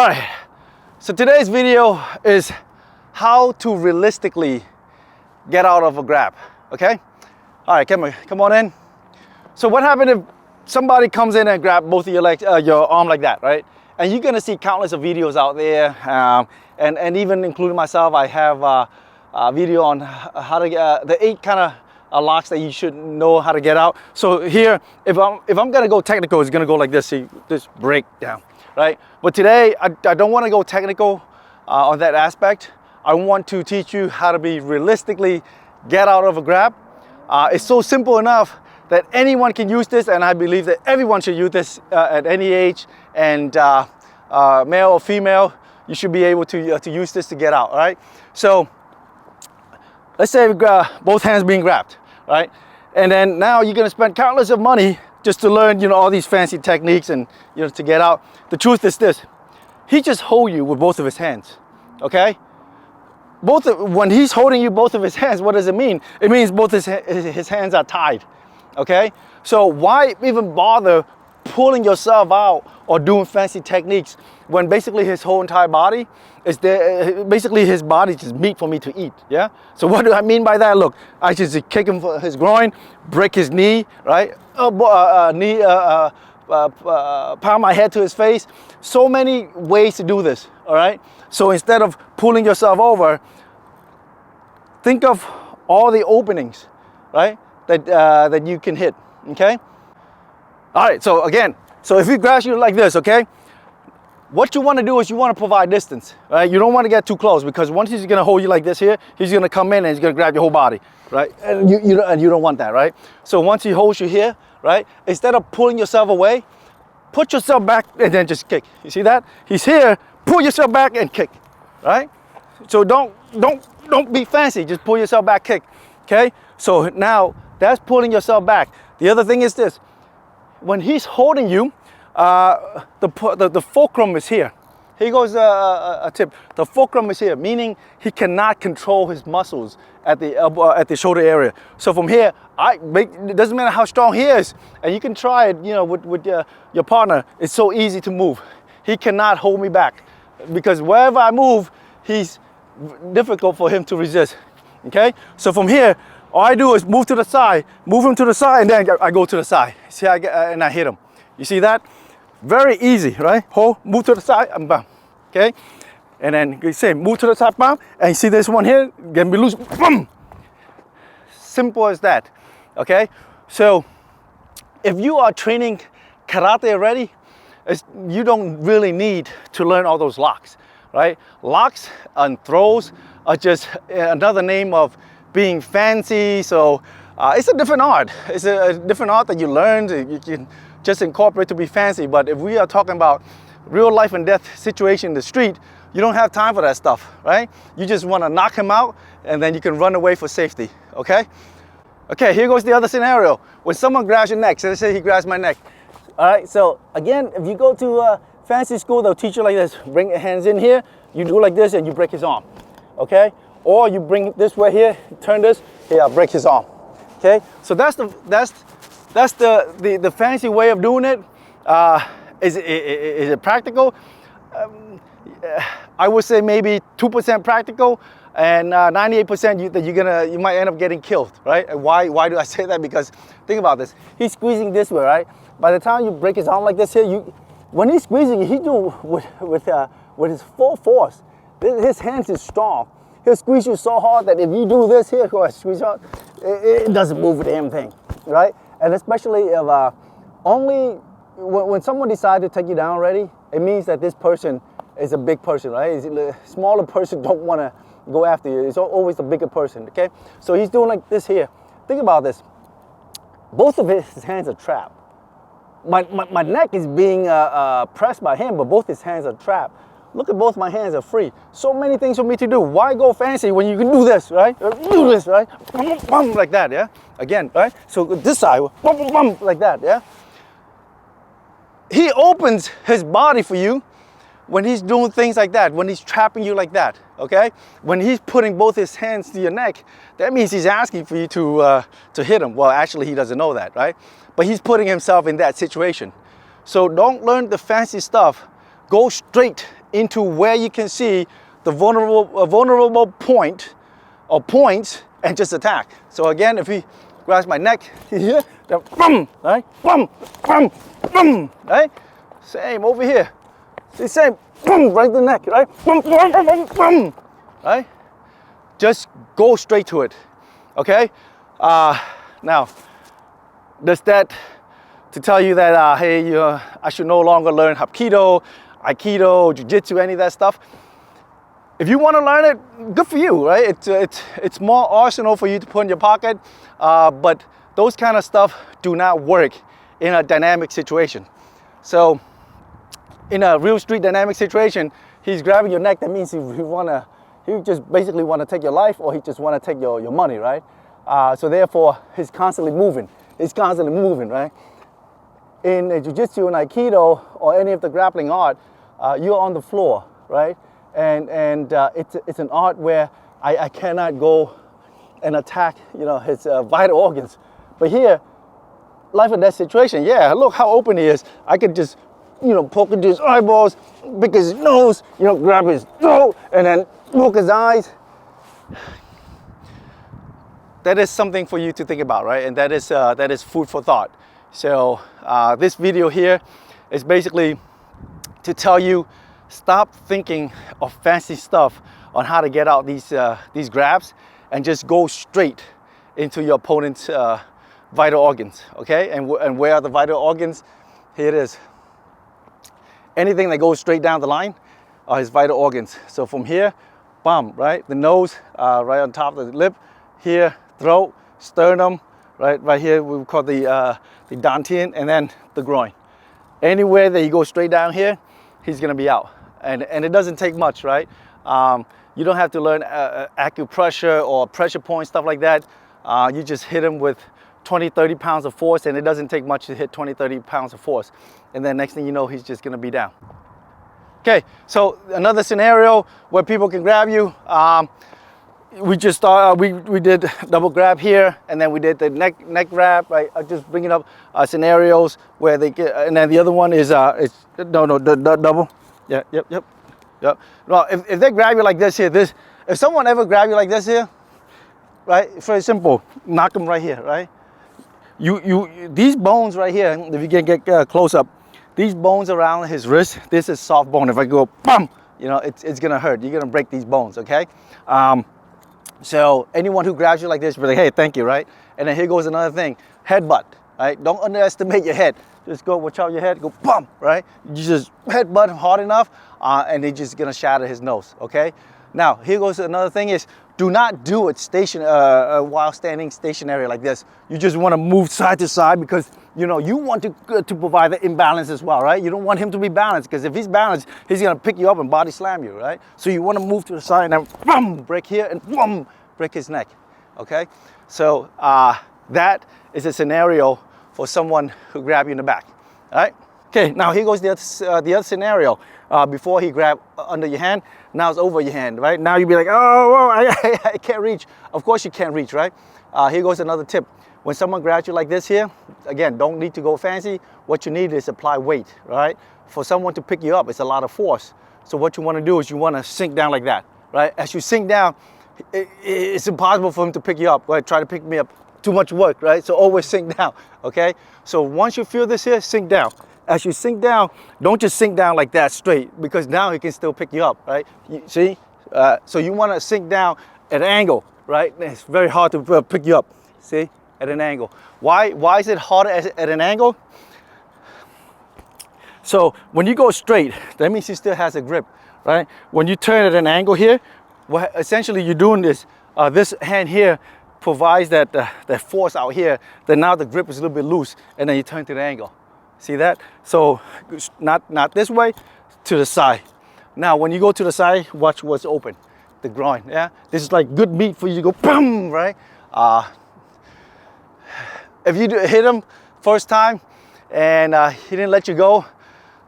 right, so today's video is how to realistically get out of a grab, okay? All right, come on in. So what happens if somebody comes in and grab both of your legs, your arm like that, right? And you're gonna see countless of videos out there, and even including myself, I have a video on how to get the 8 kind of locks that you should know how to get out. So here, if I'm gonna go technical, it's gonna go like this. See, this break down, right? But today, I don't want to go technical on that aspect. I want to teach you how to be realistically get out of a grab. It's so simple enough that anyone can use this, and I believe that everyone should use this at any age, and male or female, you should be able to use this to get out, all right? So let's say both hands being grabbed, right? And then now you're gonna spend countless of money just to learn, all these fancy techniques and, to get out. The truth is this, he just hold you with both of his hands, okay? When he's holding you both of his hands, what does it mean? It means both his hands are tied, okay? So why even bother pulling yourself out or doing fancy techniques when basically his whole entire body is there? Basically his body is just meat for me to eat, yeah? So what do I mean by that? Look, I just kick him for his groin, break his knee, right? Pound my head to his face. So many ways to do this, all right? So instead of pulling yourself over, think of all the openings, right? That you can hit, okay? All right, so again, so if he grabs you like this, okay? What you want to do is you want to provide distance, right? You don't want to get too close, because once he's going to hold you like this here, he's going to come in and he's going to grab your whole body, right? And you don't want that, right? So once he holds you here, right? Instead of pulling yourself away, put yourself back and then just kick. You see that? He's here, pull yourself back and kick, right? So don't be fancy, just pull yourself back, kick, okay? So now that's pulling yourself back. The other thing is this, when he's holding you, the fulcrum is here. Here goes a tip. The fulcrum is here, meaning he cannot control his muscles at the elbow, at the shoulder area. So from here, it doesn't matter how strong he is, and you can try it, with your partner. It's so easy to move. He cannot hold me back, because wherever I move, he's difficult for him to resist. Okay. So from here, all I do is move to the side, move him to the side, and then I go to the side. See, and I hit him. You see that? Very easy, right? Hold, move to the side, and bam. Okay? And then you say, move to the side, bam. And you see this one here, get me loose, bam. Simple as that. Okay? So if you are training karate already, you don't really need to learn all those locks, right? Locks and throws are just another name of being fancy. So it's a different art. It's a different art that you learn. You can just incorporate to be fancy. But if we are talking about real life and death situation in the street, you don't have time for that stuff, right? You just want to knock him out, and then you can run away for safety, okay? Okay, here goes the other scenario. When someone grabs your neck, so let's say he grabs my neck. All right, so again, if you go to fancy school, they'll teach you like this. Bring your hands in here, you do like this, and you break his arm, okay? Or you bring this way here, turn this, here, I'll break his arm, okay? So that's the fancy way of doing it. Is it practical? I would say maybe 2% practical, and 98% that you might end up getting killed, right? And why do I say that? Because think about this. He's squeezing this way, right? By the time you break his arm like this here, when he's squeezing, he do with his full force. His hands is strong. He'll squeeze you so hard that if you do this here, go ahead, squeeze out, it doesn't move a damn thing, right? And especially if when someone decides to take you down already, it means that this person is a big person, right? A smaller person don't want to go after you. It's always the bigger person, okay? So he's doing like this here. Think about this. Both of his hands are trapped. My neck is being pressed by him, but both his hands are trapped. Look at both my hands are free. So many things for me to do. Why go fancy when you can do this, right? Do this, right? Like that, yeah? Again, right? So this side, like that, yeah? He opens his body for you when he's doing things like that, when he's trapping you like that, okay? When he's putting both his hands to your neck, that means he's asking for you to hit him. Well, actually, he doesn't know that, right? But he's putting himself in that situation. So don't learn the fancy stuff. Go straight into where you can see the vulnerable point or points and just attack. So again, if he grabs my neck here, then boom, right? Boom, boom, boom, right? Same over here. See, same, boom, right the neck, right? Boom, boom, boom, boom, boom, right? Just go straight to it, okay? Now, does that to tell you that, hey, I should no longer learn Hapkido, Aikido, Jiu-Jitsu, any of that stuff? If you want to learn it, good for you, right? It's more arsenal for you to put in your pocket, but those kind of stuff do not work in a dynamic situation. So in a real street dynamic situation, he's grabbing your neck. That means he just basically want to take your life, or he just want to take your money, right? So therefore, he's constantly moving. He's constantly moving, right? In Jiu-Jitsu and Aikido or any of the grappling art, you're on the floor, right? And it's an art where I cannot go and attack, his vital organs. But here, life and death situation, yeah, look how open he is. I could just, poke into his eyeballs, pick his nose, grab his throat, and then poke his eyes. That is something for you to think about, right? And that is food for thought. So this video here is basically to tell you, stop thinking of fancy stuff on how to get out these grabs, and just go straight into your opponent's vital organs, okay? And where are the vital organs? Here it is. Anything that goes straight down the line are his vital organs. So from here, bum, right? The nose, right on top of the lip. Here, throat, sternum, right here we call the dantian, and then the groin. Anywhere that you go straight down here, he's gonna be out. And it doesn't take much, right? You don't have to learn acupressure or pressure point, stuff like that. You just hit him with 20, 30 pounds of force, and it doesn't take much to hit 20, 30 pounds of force. And then next thing you know, he's just gonna be down. Okay, so another scenario where people can grab you. We just started, we did double grab here, and then we did the neck grab, right? Just bringing up scenarios where they get, and then the other one is the double. Yeah, yep. Well, if they grab you like this here, if someone ever grab you like this here, right? It's very simple. Knock them right here, right? These bones right here, if you can get close up, these bones around his wrist, this is soft bone. If I go, bam, it's gonna hurt. You're gonna break these bones, okay? So anyone who grabs you like this, you're like, hey, thank you, right? And then here goes another thing, headbutt, right? Don't underestimate your head. Just go, watch out your head, go bum, right? You just headbutt hard enough, and they're just gonna shatter his nose, okay? Now, here goes another thing is, do not do it while standing stationary like this. You just wanna move side to side because, you want to provide the imbalance as well, right? You don't want him to be balanced, because if he's balanced, he's gonna pick you up and body slam you, right? So you wanna move to the side and then boom, break here and boom, break his neck, okay? So that is a scenario for someone who grab you in the back, all right? Okay, now here goes the other scenario. Before he grabbed under your hand, now it's over your hand, right? Now you'd be like, oh, I can't reach. Of course you can't reach, right? Here goes another tip. When someone grabs you like this here, again, don't need to go fancy. What you need is apply weight, right? For someone to pick you up, it's a lot of force. So what you want to do is you want to sink down like that, right? As you sink down, it's impossible for him to pick you up, right? Try to pick me up, too much work, right? So always sink down, okay? So once you feel this here, sink down. As you sink down, don't just sink down like that straight, because now he can still pick you up, right? See? So you want to sink down at an angle, right? It's very hard to pick you up, see? At an angle. Why is it harder at an angle? So when you go straight, that means he still has a grip, right? When you turn at an angle here, what essentially you're doing is, this hand here provides that force out here, then now the grip is a little bit loose, and then you turn to the angle. See that? So not this way, to the side. Now when you go to the side, watch what's open. The groin, yeah? This is like good meat for you to go, boom, right? If you hit him first time and he didn't let you go,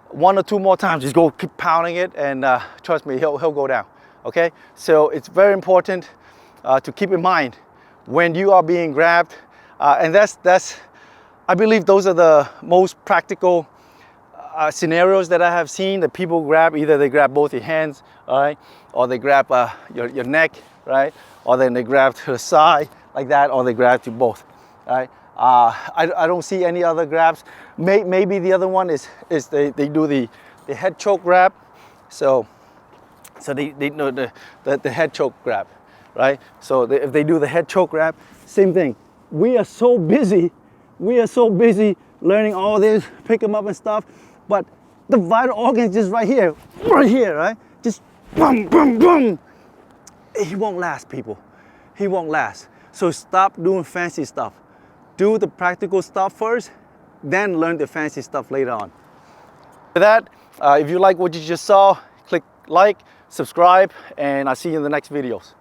1 or 2 more times, just go keep pounding it, and trust me, he'll go down, okay? So it's very important to keep in mind when you are being grabbed, and that's I believe those are the most practical scenarios that I have seen that people grab, either they grab both your hands, all right, or they grab your neck, right, or then they grab to the side like that, or they grab to both, right. I don't see any other grabs. Maybe the other one is they do the head choke grab. So they know the head choke grab, right? So if they do the head choke grab, same thing. We are so busy learning all this, pick them up and stuff, but the vital organ is just right here, right? Just boom, boom, boom. He won't last, people. He won't last. So stop doing fancy stuff. Do the practical stuff first, then learn the fancy stuff later on. With that, if you like what you just saw, click like, subscribe, and I'll see you in the next videos.